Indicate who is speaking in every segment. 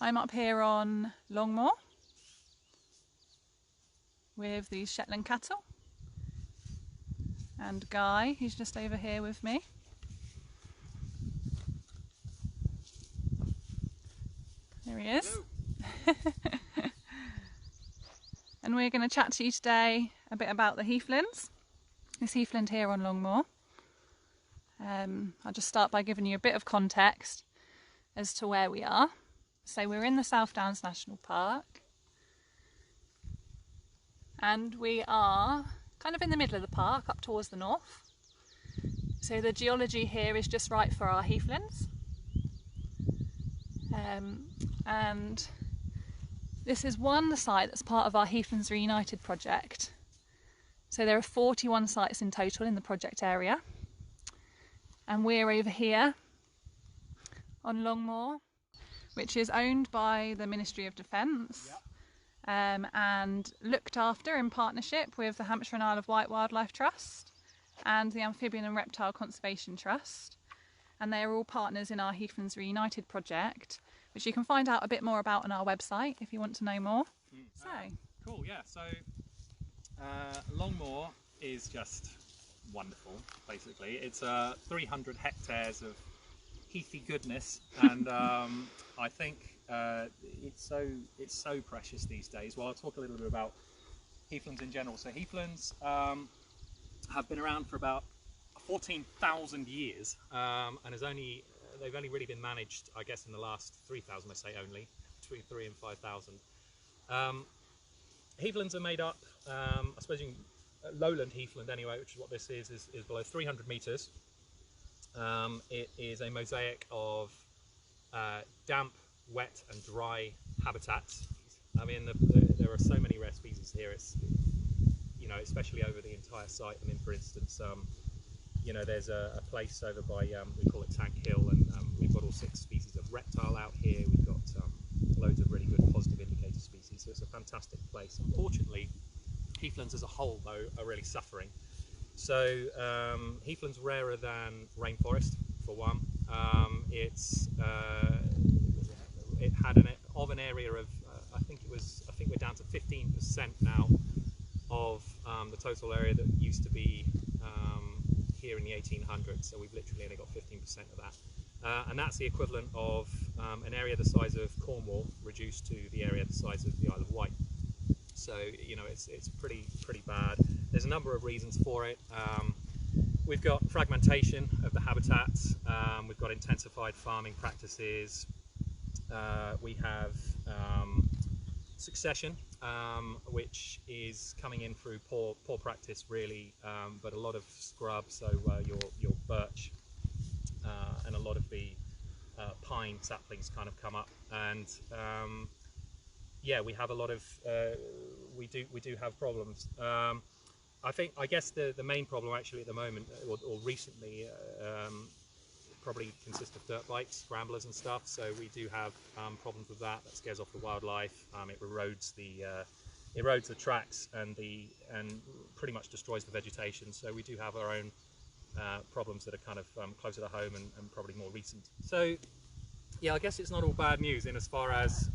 Speaker 1: I'm up here on Longmoor with these Shetland cattle, and Guy, who's just over here with me. There he is. And we're going to chat to you today a bit about the heathlands, this heathland here on Longmoor. I'll just start by giving you a bit of context as to where we are. So we're in the South Downs National Park, and we are kind of in the middle of the park up towards the north. So the geology here is just right for our heathlands. And this is one site that's part of our Heathlands Reunited project. So there are 41 sites in total in the project area, and we're over here on Longmoor, which is owned by the Ministry of Defence. And looked after in partnership with the Hampshire and Isle of Wight Wildlife Trust and the Amphibian and Reptile Conservation Trust, and they are all partners in our Heathlands Reunited project, which you can find out a bit more about on our website if you want to know more.
Speaker 2: Cool, yeah. So Longmoor is just wonderful. Basically, it's 300 hectares of heathy goodness, and I think it's so precious these days. Well, I'll talk a little bit about heathlands in general. So heathlands have been around for about 14,000 years, and they've only really been managed, I guess, in the last 3,000. I say only between 3,000 and 5,000. Heathlands are made up, I suppose, lowland heathland anyway, which is what this is below 300 metres. It is a mosaic of damp, wet and dry habitats. I mean, there are so many rare species here. It's, especially over the entire site. I mean, for instance, there's a place over by, we call it Tank Hill, and we've got all 6 species of reptile out here. We've got loads of really good positive indicator species, so it's a fantastic place. Unfortunately, heathlands as a whole, though, are really suffering. So heathlands rarer than rainforest, for one. It had an area of I think we're down to 15% now of the total area that used to be here in the 1800s. So we've literally only got 15% of that, and that's the equivalent of an area the size of Cornwall reduced to the area the size of the Isle of Wight. So it's pretty bad. There's a number of reasons for it. We've got fragmentation of the habitats. We've got intensified farming practices. We have succession, which is coming in through poor practice, really. But a lot of scrub, so your birch and a lot of the pine saplings kind of come up, and yeah, we have a lot of we do have problems. I guess the main problem actually at the moment, or recently, probably consists of dirt bikes, scramblers and stuff. So we do have problems with that. That scares off the wildlife. It erodes the tracks and pretty much destroys the vegetation. So we do have our own problems that are kind of closer to home and probably more recent. So yeah, I guess it's not all bad news in as far as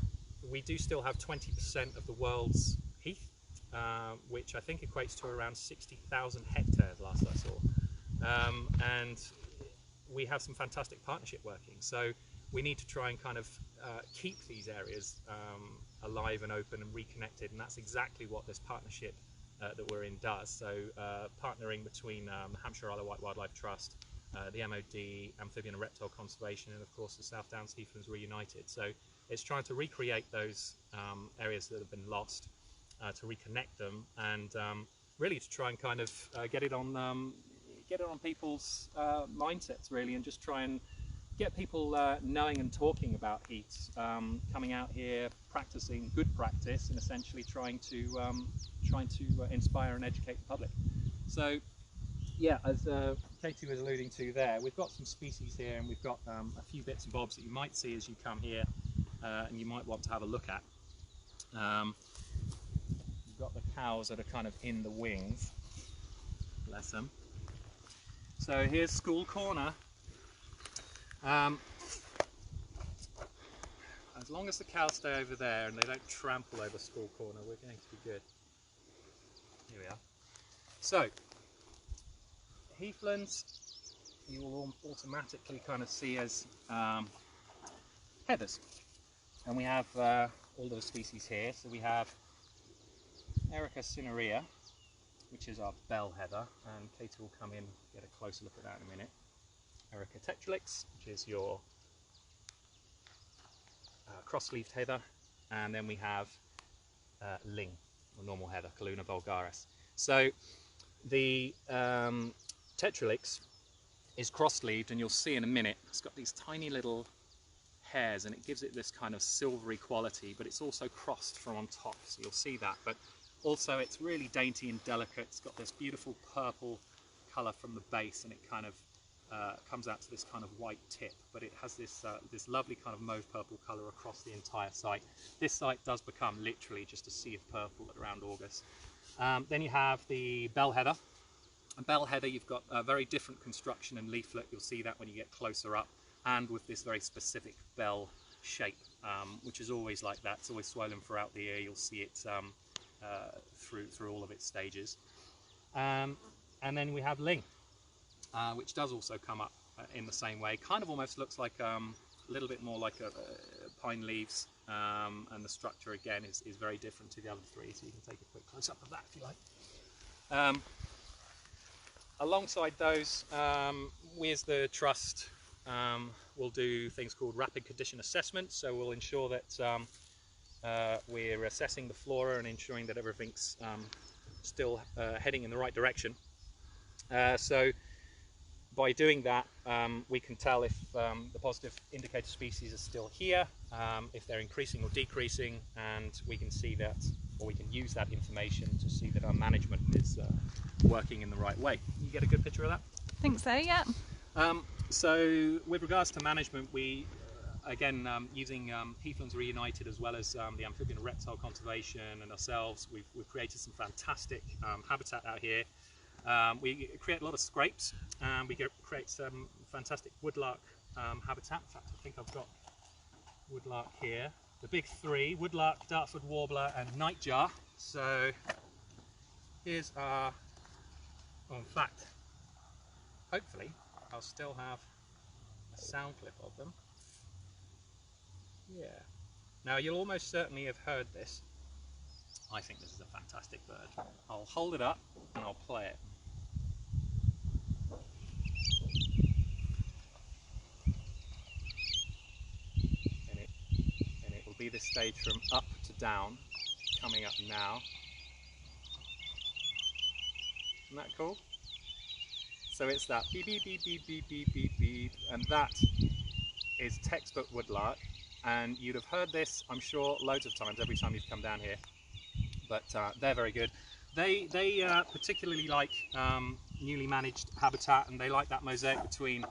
Speaker 2: we do still have 20% of the world's heath, which I think equates to around 60,000 hectares last I saw. And we have some fantastic partnership working. So we need to try and kind of keep these areas alive and open and reconnected. And that's exactly what this partnership that we're in does. So partnering between Hampshire Isle of Wight Wildlife Trust, the MOD, Amphibian and Reptile Conservation, and of course the South Downs Heathlands Reunited. So it's trying to recreate those areas that have been lost, to reconnect them, and really to try and kind of get it on people's mindsets, really, and just try and get people knowing and talking about heaths, coming out here, practicing good practice, and essentially trying to inspire and educate the public. So yeah, as Katy was alluding to there, we've got some species here, and we've got a few bits and bobs that you might see as you come here, and you might want to have a look at. We've got the cows that are kind of in the wings, bless them. So here's School Corner. As long as the cows stay over there and they don't trample over School Corner, we're going to be good. Here we are. So, heathlands you will automatically kind of see as heathers. And we have all those species here. So we have Erica cinerea, which is our bell heather, and Katy will come in and get a closer look at that in a minute. Erica tetralix, which is your cross-leaved heather, and then we have ling, or normal heather, Calluna vulgaris. So the tetralix is cross-leaved, and you'll see in a minute it's got these tiny little hairs, and it gives it this kind of silvery quality, but it's also crossed from on top, so you'll see that. But also it's really dainty and delicate. It's got this beautiful purple colour from the base, and it kind of comes out to this kind of white tip, but it has this this lovely kind of mauve purple colour across the entire site. This site does become literally just a sea of purple at around August. Then you have the bell heather. A bell heather, you've got a very different construction and leaflet. You'll see that when you get closer up, and with this very specific bell shape, which is always like that. It's always swollen throughout the year. You'll see it through all of its stages. And then we have ling, which does also come up in the same way. Kind of almost looks like a little bit more like a pine leaves, and the structure again is very different to the other three. So you can take a quick close up of that if you like. Alongside those, we as the Trust will do things called rapid condition assessment. So we'll ensure that we're assessing the flora and ensuring that everything's still heading in the right direction. So by doing that, we can tell if the positive indicator species are still here, if they're increasing or decreasing, and we can see that, or we can use that information to see that our management is working in the right way. You get a good picture of that?
Speaker 1: I think so, yeah.
Speaker 2: So with regards to management, we again using Heathlands Reunited as well as the Amphibian and Reptile Conservation and ourselves, we've created some fantastic habitat out here. We create a lot of scrapes, and we create some fantastic woodlark habitat. In fact, I think I've got woodlark here. The big three: woodlark, Dartford warbler, and Nightjar. So here's our. Oh, in fact, hopefully I'll still have a sound clip of them. Yeah. Now you'll almost certainly have heard this. I think this is a fantastic bird. I'll hold it up and I'll play it. And it will be this stage from up to down, coming up now. Isn't that cool? So it's that beep beep beep beep beep beep beep beep, and that is textbook woodlark. And you'd have heard this, I'm sure, loads of times every time you've come down here. But they're very good. They particularly like newly managed habitat, and they like that mosaic between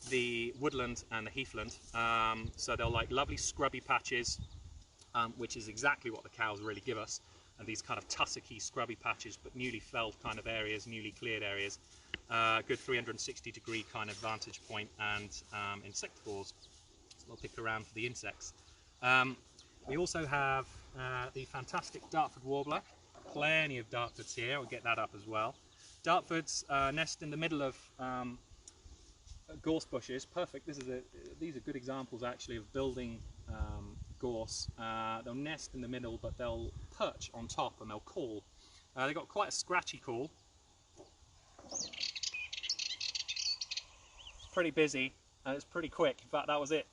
Speaker 2: the woodland and the heathland. So they'll like lovely scrubby patches, which is exactly what the cows really give us. And these kind of tussocky scrubby patches, but newly felled kind of areas, newly cleared areas. Good 360-degree kind of vantage point, and insectivores. So they'll pick around for the insects. We also have the fantastic Dartford warbler. Plenty of Dartfords here. I'll get that up as well. Dartfords nest in the middle of gorse bushes. Perfect. These are good examples actually of building gorse. They'll nest in the middle, but they'll perch on top and they'll call. They've got quite a scratchy call. It's pretty busy and it's pretty quick. In fact, that was it.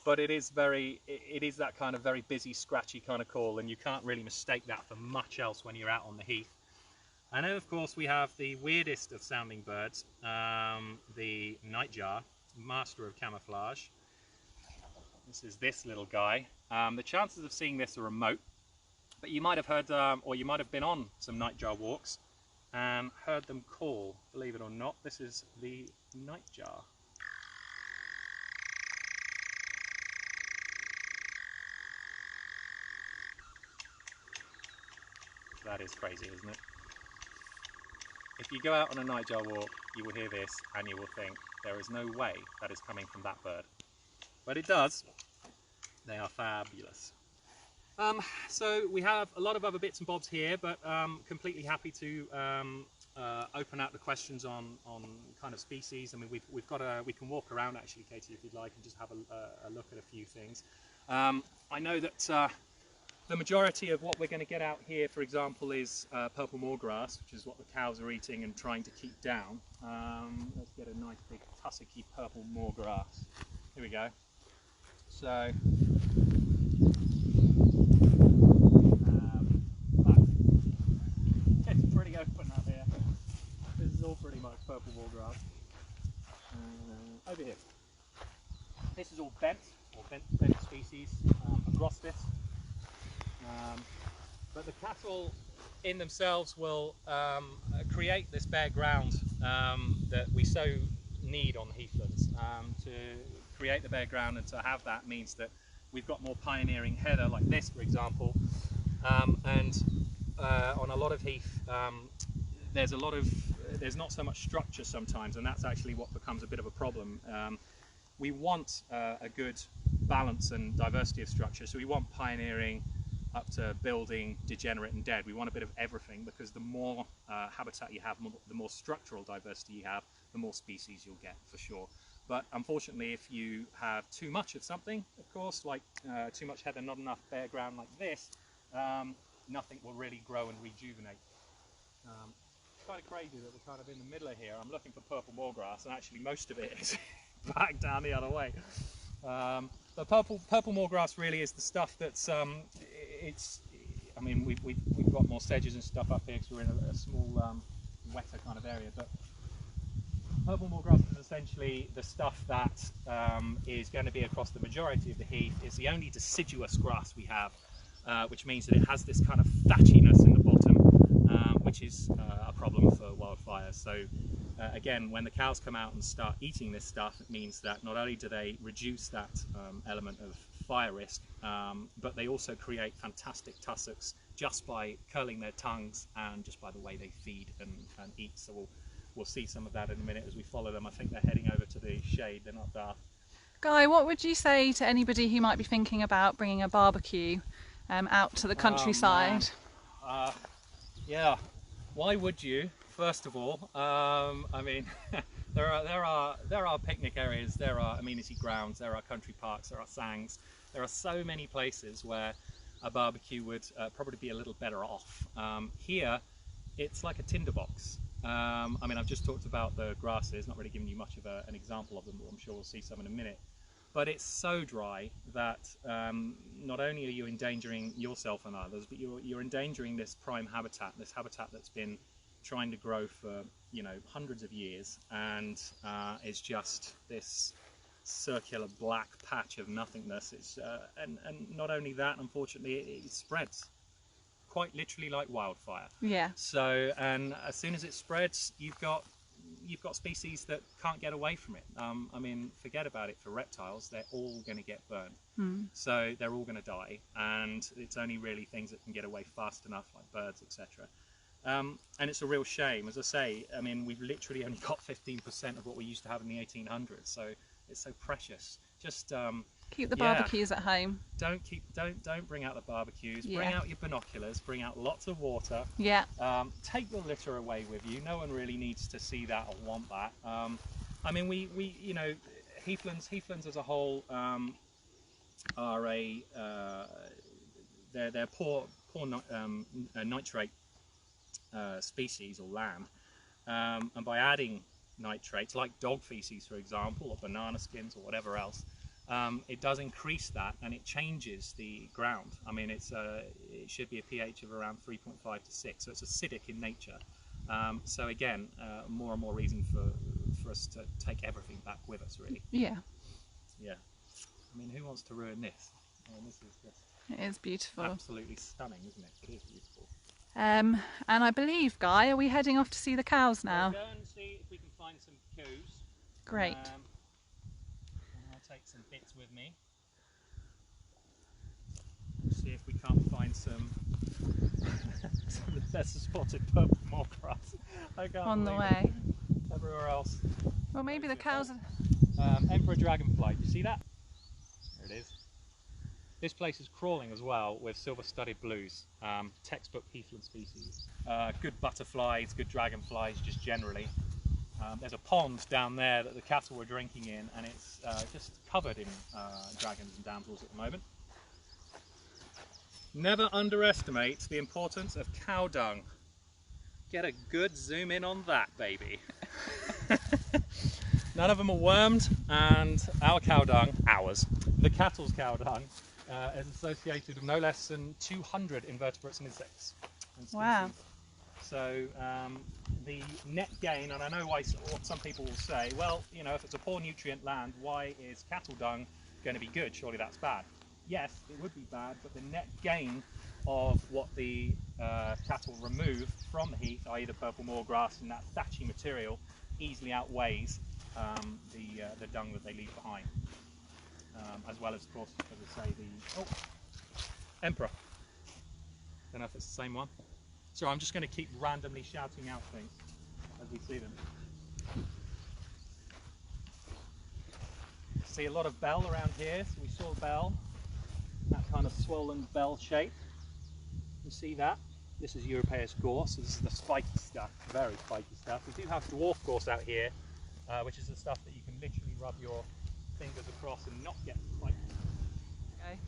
Speaker 2: But it is that kind of very busy, scratchy kind of call, and you can't really mistake that for much else when you're out on the heath. And then, of course, we have the weirdest of sounding birds, the Nightjar, master of camouflage. This is this little guy. The chances of seeing this are remote, but you might have heard, or you might have been on some Nightjar walks and heard them call. Believe it or not, this is the Nightjar. That is crazy, isn't it? If you go out on a nightjar walk, you will hear this and you will think there is no way that is coming from that bird. But it does. They are fabulous. So we have a lot of other bits and bobs here, but completely happy to open out the questions on kind of species. I mean, we can walk around actually, Katie, if you'd like, and just have a look at a few things. I know that the majority of what we're going to get out here, for example, is purple moorgrass, which is what the cows are eating and trying to keep down. Let's get a nice big tussocky purple moorgrass. Here we go. So it's pretty open up here. This is all pretty much purple moorgrass. Over here, this is all bent, or bent species, agrostis. But the cattle in themselves will create this bare ground that we so need on the heathlands. To create the bare ground and to have that means that we've got more pioneering heather like this, for example, and on a lot of heath there's not so much structure sometimes, and that's actually what becomes a bit of a problem. We want a good balance and diversity of structure, so we want pioneering up to building, degenerate and dead. We want a bit of everything, because the more habitat you have, the more structural diversity you have, the more species you'll get, for sure. But unfortunately, if you have too much of something, of course, like too much heather, not enough bare ground like this, nothing will really grow and rejuvenate. It's kind of crazy that we're kind of in the middle of here. I'm looking for purple moorgrass, and actually most of it is back down the other way. But purple moorgrass really is the stuff that's I mean, we've got more sedges and stuff up here because we're in a small wetter kind of area, but purple moorgrass is essentially the stuff that is going to be across the majority of the heath. It's the only deciduous grass we have, which means that it has this kind of thatchiness in the bottom, which is a problem for wildfires. So again, when the cows come out and start eating this stuff, it means that not only do they reduce that element of fire risk, but they also create fantastic tussocks just by curling their tongues and just by the way they feed and eat. So we'll see some of that in a minute as we follow them. I think they're heading over to the shade, they're not daft.
Speaker 1: Guy, what would you say to anybody who might be thinking about bringing a barbecue out to the countryside?
Speaker 2: Yeah, why would you? First of all, I mean, there are picnic areas, there are amenity grounds, there are country parks, there are sangs. There are so many places where a barbecue would probably be a little better off. Here, it's like a tinderbox. I mean, I've just talked about the grasses, not really giving you much of an example of them, but I'm sure we'll see some in a minute. But it's so dry that not only are you endangering yourself and others, but you're endangering this prime habitat, this habitat that's been trying to grow for, you know, hundreds of years, and it's just this circular black patch of nothingness. It's and not only that, unfortunately, it spreads quite literally like wildfire.
Speaker 1: Yeah.
Speaker 2: So, and as soon as it spreads, you've got species that can't get away from it. I mean, forget about it for reptiles, they're all going to get burned. So they're all going to die, and it's only really things that can get away fast enough, like birds, etc. And it's a real shame. As I say, I mean, we've literally only got 15% of what we used to have in the 1800s, so it's so precious. Just
Speaker 1: keep the barbecues at home.
Speaker 2: Don't bring out the barbecues. Bring out your binoculars. Bring out lots of water.
Speaker 1: Yeah.
Speaker 2: Take your litter away with you. No one really needs to see that or want that. I mean, we you know, heathlands as a whole are they're poor nitrate species, or land, and by adding nitrates like dog feces, for example, or banana skins or whatever else, it does increase that, and it changes the ground. I mean, it should be a pH of around 3.5 to 6, so it's acidic in nature. So again, more and more reason for us to take everything back with us, really.
Speaker 1: Yeah.
Speaker 2: Yeah. I mean, who wants to ruin this? I mean, this is just
Speaker 1: it is beautiful.
Speaker 2: Absolutely stunning, isn't it? It is beautiful.
Speaker 1: And I believe, Guy, are we heading off to see the cows now?
Speaker 2: We'll go and see if we can find some coos.
Speaker 1: Great.
Speaker 2: And I'll take some bits with me. See if we can't find some lesser spotted purple moorgrass. I can't
Speaker 1: On the
Speaker 2: believe
Speaker 1: way.
Speaker 2: it. Everywhere else.
Speaker 1: Well, maybe the cows are...
Speaker 2: Emperor Dragonfly, do you see that? There it is. This place is crawling as well with silver-studded blues, textbook heathland species. Good butterflies, good dragonflies just generally. There's a pond down there that the cattle were drinking in, and it's just covered in dragons and damsels at the moment. Never underestimate the importance of cow dung. Get a good zoom in on that, baby. None of them are wormed, and our cow dung, the cattle's cow dung, is associated with no less than 200 invertebrates and insects.
Speaker 1: Wow.
Speaker 2: So the net gain, and I know why some people will say, well, you know, if it's a poor nutrient land, why is cattle dung going to be good? Surely that's bad. Yes, it would be bad, but the net gain of what the cattle remove from the heath, i.e. the purple moorgrass and that thatchy material, easily outweighs the dung that they leave behind. As well as, of course, as I say, the Emperor. Don't know if it's the same one. So I'm just going to keep randomly shouting out things as we see them. See a lot of bell around here, so we saw bell, that kind of swollen bell shape. You see that? This is Europaeus gorse, so this is the spiky stuff, very spiky stuff. We do have dwarf gorse out here, which is the stuff that you can literally rub your fingers across and not get spiky. Okay.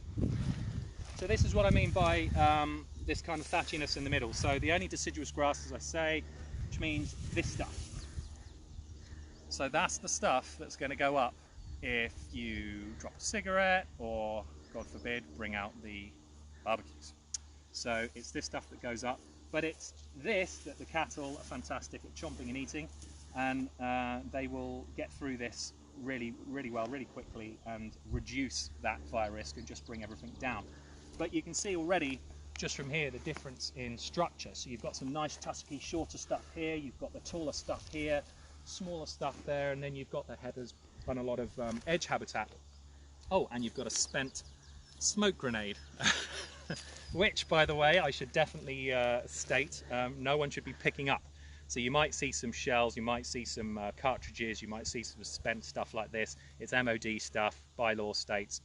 Speaker 2: So this is what I mean by this kind of thatchiness in the middle. So the only deciduous grass, as I say, which means this stuff. So that's the stuff that's going to go up if you drop a cigarette or, God forbid, bring out the barbecues. So it's this stuff that goes up, but it's this that the cattle are fantastic at chomping and eating, and they will get through this really well, really quickly, and reduce that fire risk and just bring everything down. But you can see already, just from here, the difference in structure. So you've got some nice tusky, shorter stuff here, you've got the taller stuff here, smaller stuff there, and then you've got the headers and a lot of edge habitat. Oh, and you've got a spent smoke grenade. Which, by the way, I should definitely state, no one should be picking up. So you might see some shells, you might see some cartridges, you might see some spent stuff like this. It's MOD stuff, by law states.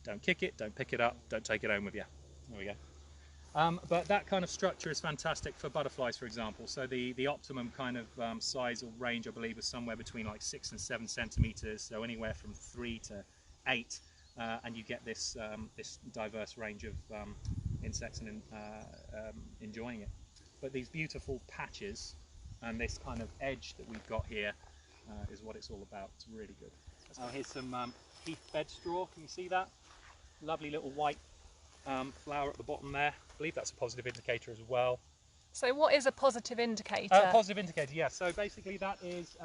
Speaker 2: Don't kick it, don't pick it up, don't take it home with you. There we go. But that kind of structure is fantastic for butterflies, for example. So the optimum kind of size or range, I believe, is somewhere between like 6 and 7 centimeters, so anywhere from 3 to 8. And you get this this diverse range of insects and enjoying it. But these beautiful patches and this kind of edge that we've got here is what it's all about. It's really good. Here's some heath bed straw. Can you see that? Lovely little white flower at the bottom there. I believe that's a positive indicator as well.
Speaker 1: So what is a positive indicator?
Speaker 2: Positive indicator, yeah. So basically that is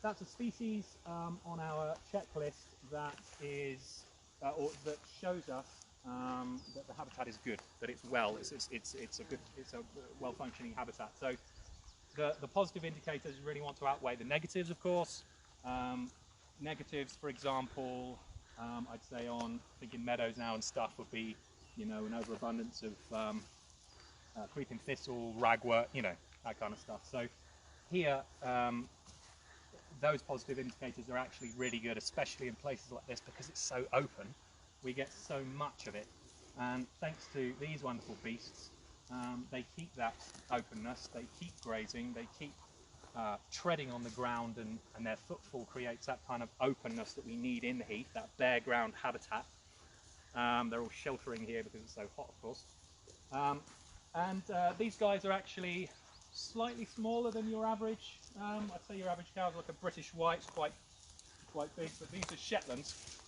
Speaker 2: that's a species on our checklist that is or that shows us that the habitat is good, that it's well, it's a well-functioning habitat. So the positive indicators really want to outweigh the negatives, of course. Negatives, for example, I'd say on thinking meadows now and stuff would be, you know, an overabundance of creeping thistle, ragwort, you know, that kind of stuff. So here, those positive indicators are actually really good, especially in places like this because it's so open. We get so much of it, and thanks to these wonderful beasts, they keep that openness, they keep grazing, they keep treading on the ground, and their footfall creates that kind of openness that we need in the heath, that bare ground habitat. They're all sheltering here because it's so hot, of course. These guys are actually slightly smaller than your average. I'd say your average cow is like a British white, it's quite big, but these are Shetlands.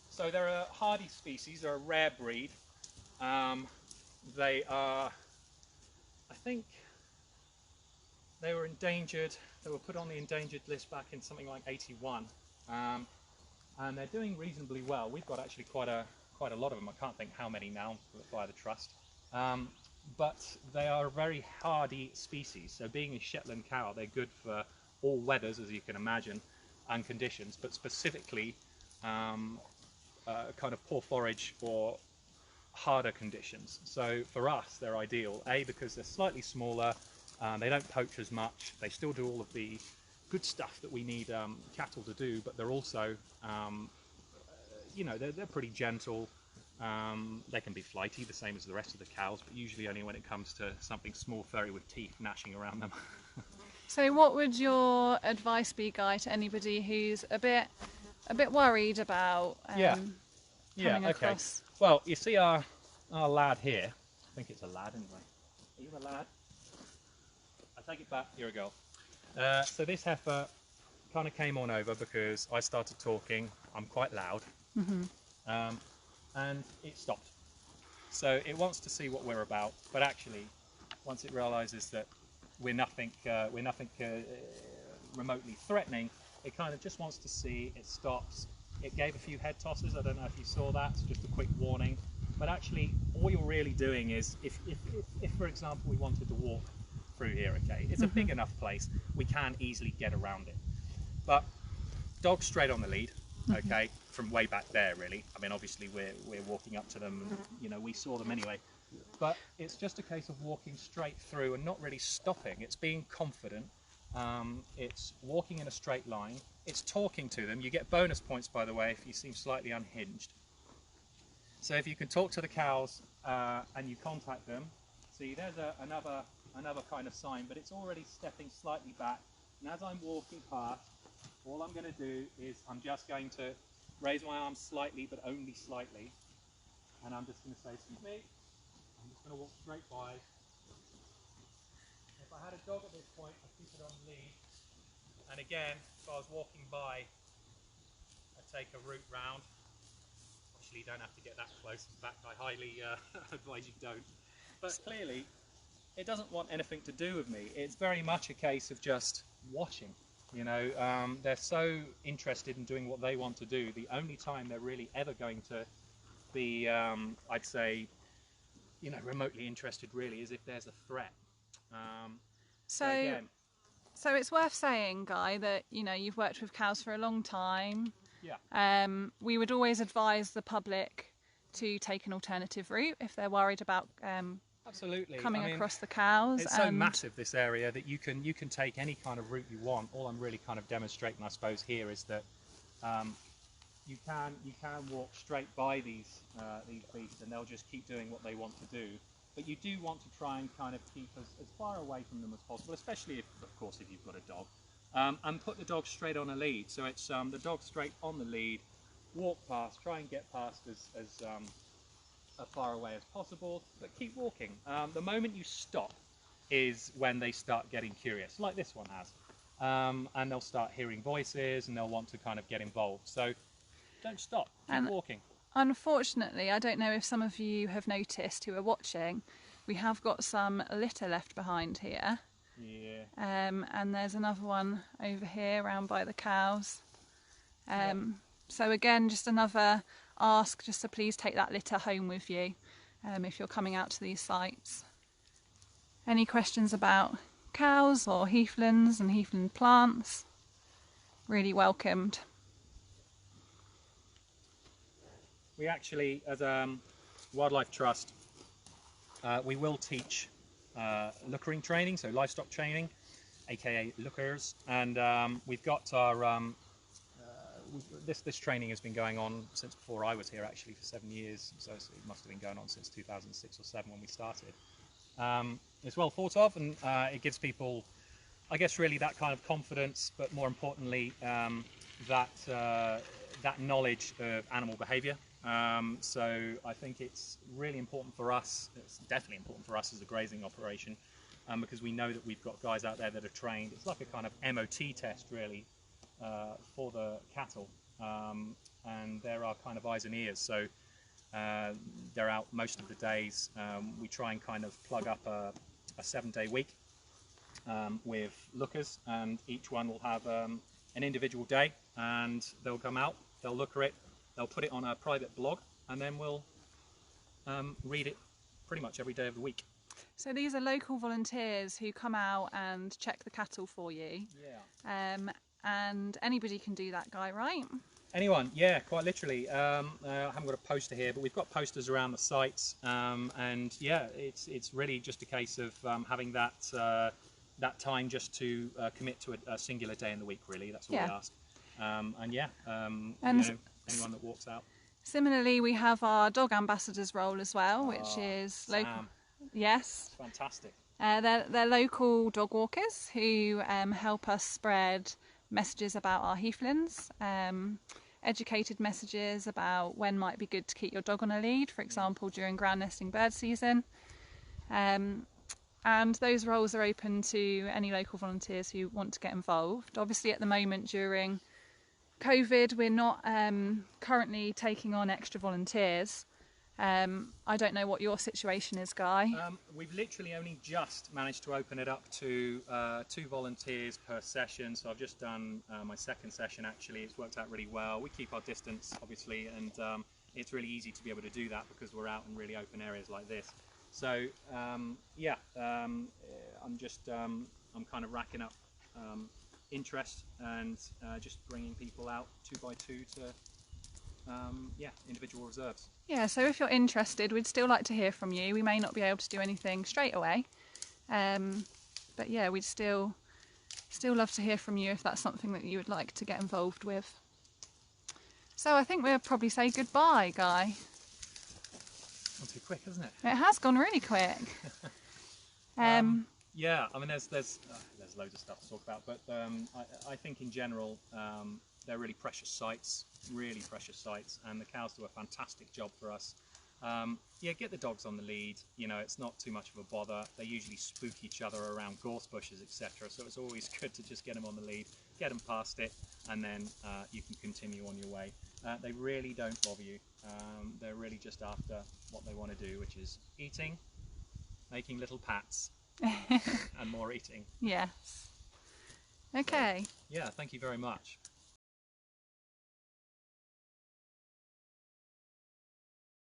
Speaker 2: So they're a hardy species, they're a rare breed. They are, I think, they were endangered, they were put on the endangered list back in something like 81. And they're doing reasonably well. We've got actually quite a lot of them. I can't think how many now by the trust. But they are a very hardy species. So being a Shetland cow, they're good for all weathers, as you can imagine, and conditions, but specifically kind of poor forage or harder conditions. So for us, they're ideal. A, because they're slightly smaller, they don't poach as much. They still do all of the good stuff that we need cattle to do, but they're also, you know, they're pretty gentle. They can be flighty, the same as the rest of the cows, but usually only when it comes to something small, furry with teeth gnashing around them.
Speaker 1: So what would your advice be, Guy, to anybody who's a bit worried about coming across?
Speaker 2: Well, you see our lad here. I think it's a lad anyway. Are you a lad? I take it back. You're a girl. So this heifer kind of came on over because I started talking. I'm quite loud. And it stopped. So it wants to see what we're about, but actually, once it realises that we're nothing remotely threatening, it kind of just wants to see. It stops. It gave a few head tosses. I don't know if you saw that. It's just a quick warning. But actually, all you're really doing is, if for example, we wanted to walk through here, okay, it's a big enough place, we can easily get around it. But dog's straight on the lead, okay, from way back there, really. I mean, obviously we're walking up to them, and, you know, we saw them anyway. But it's just a case of walking straight through and not really stopping. It's being confident. It's walking in a straight line. It's talking to them. You get bonus points, by the way, if you seem slightly unhinged. So if you can talk to the cows and you contact them, see, there's another kind of sign, but it's already stepping slightly back. And as I'm walking past, all I'm going to do is I'm just going to raise my arm slightly, but only slightly. And I'm just going to say, excuse me. I'm just going to walk straight by. If I had a dog at this point, I'd keep it on the lead. And again, if I was walking by, I'd take a route round. Obviously, you don't have to get that close. In fact, I highly advise you don't. But clearly, it doesn't want anything to do with me. It's very much a case of just watching. You know, they're so interested in doing what they want to do. The only time they're really ever going to be, I'd say, you know, remotely interested really is if there's a threat.
Speaker 1: So it's worth saying, Guy, that, you know, you've worked with cows for a long time.
Speaker 2: Yeah.
Speaker 1: We would always advise the public to take an alternative route if they're worried about
Speaker 2: absolutely
Speaker 1: coming across the cows.
Speaker 2: It's so massive, this area, that you can take any kind of route you want. All I'm really kind of demonstrating, I suppose, here is that you can walk straight by these beasts and they'll just keep doing what they want to do. But you do want to try and kind of keep as far away from them as possible, especially if, of course, if you've got a dog. And put the dog straight on a lead. So it's the dog straight on the lead, walk past, try and get past as far away as possible, but keep walking. The moment you stop is when they start getting curious, like this one has. And they'll start hearing voices and they'll want to kind of get involved. So don't stop, keep walking.
Speaker 1: Unfortunately, I don't know if some of you have noticed who are watching, we have got some litter left behind here.
Speaker 2: Yeah.
Speaker 1: And there's another one over here around by the cows. So again, just another ask just to please take that litter home with you if you're coming out to these sites. Any questions about cows or heathlands and heathland plants? Really welcomed.
Speaker 2: We actually, as a wildlife trust, we will teach lookering training, so livestock training, aka lookers, and we've got our this training has been going on since before I was here, actually, for 7 years, so it must have been going on since 2006 or 7 when we started. It's well thought of, and it gives people, I guess, really that kind of confidence, but more importantly, that knowledge of animal behaviour. So I think it's really important for us, it's definitely important for us as a grazing operation, because we know that we've got guys out there that are trained. It's like a kind of MOT test, really, for the cattle, and they're our kind of eyes and ears. So they're out most of the days. We try and kind of plug up a 7-day week with lookers, and each one will have an individual day, and they'll come out, they'll looker it, they'll put it on a private blog, and then we'll read it pretty much every day of the week.
Speaker 1: So these are local volunteers who come out and check the cattle for you.
Speaker 2: Yeah.
Speaker 1: And anybody can do that, Guy, right?
Speaker 2: Anyone? Yeah, quite literally. I haven't got a poster here, but we've got posters around the site, and yeah, it's really just a case of having that time just to commit to a singular day in the week. Really, that's all we ask. And yeah,
Speaker 1: And
Speaker 2: you know, anyone that walks out.
Speaker 1: similarly, we have our dog ambassadors role as well, which is local.
Speaker 2: Sam.
Speaker 1: Yes,
Speaker 2: Fantastic.
Speaker 1: they're local dog walkers who help us spread messages about our heathlands, educated messages about when might be good to keep your dog on a lead, for example during ground nesting bird season. And those roles are open to any local volunteers who want to get involved. Obviously at the moment during COVID we're not currently taking on extra volunteers. I don't know what your situation is, Guy.
Speaker 2: We've literally only just managed to open it up to 2 volunteers per session, so I've just done my second session actually. It's worked out really well. We keep our distance obviously, and it's really easy to be able to do that because we're out in really open areas like this. So yeah, I'm kind of racking up interest and just bringing people out 2 by 2 to yeah, individual reserves.
Speaker 1: Yeah, so if you're interested, we'd still like to hear from you. We may not be able to do anything straight away, but yeah, we'd still love to hear from you if that's something that you would like to get involved with. So I think we'll probably say goodbye, Guy.
Speaker 2: Gone too quick, hasn't it?
Speaker 1: It has gone really quick.
Speaker 2: Yeah, I mean, there's loads of stuff to talk about, but I think in general they're really precious sites, and the cows do a fantastic job for us. Yeah, get the dogs on the lead. You know, it's not too much of a bother. They usually spook each other around gorse bushes, etc. So it's always good to just get them on the lead, get them past it, and then you can continue on your way. They really don't bother you. They're really just after what they want to do, which is eating, making little pats, and more eating.
Speaker 1: Yes. Okay.
Speaker 2: So, yeah, thank you very much.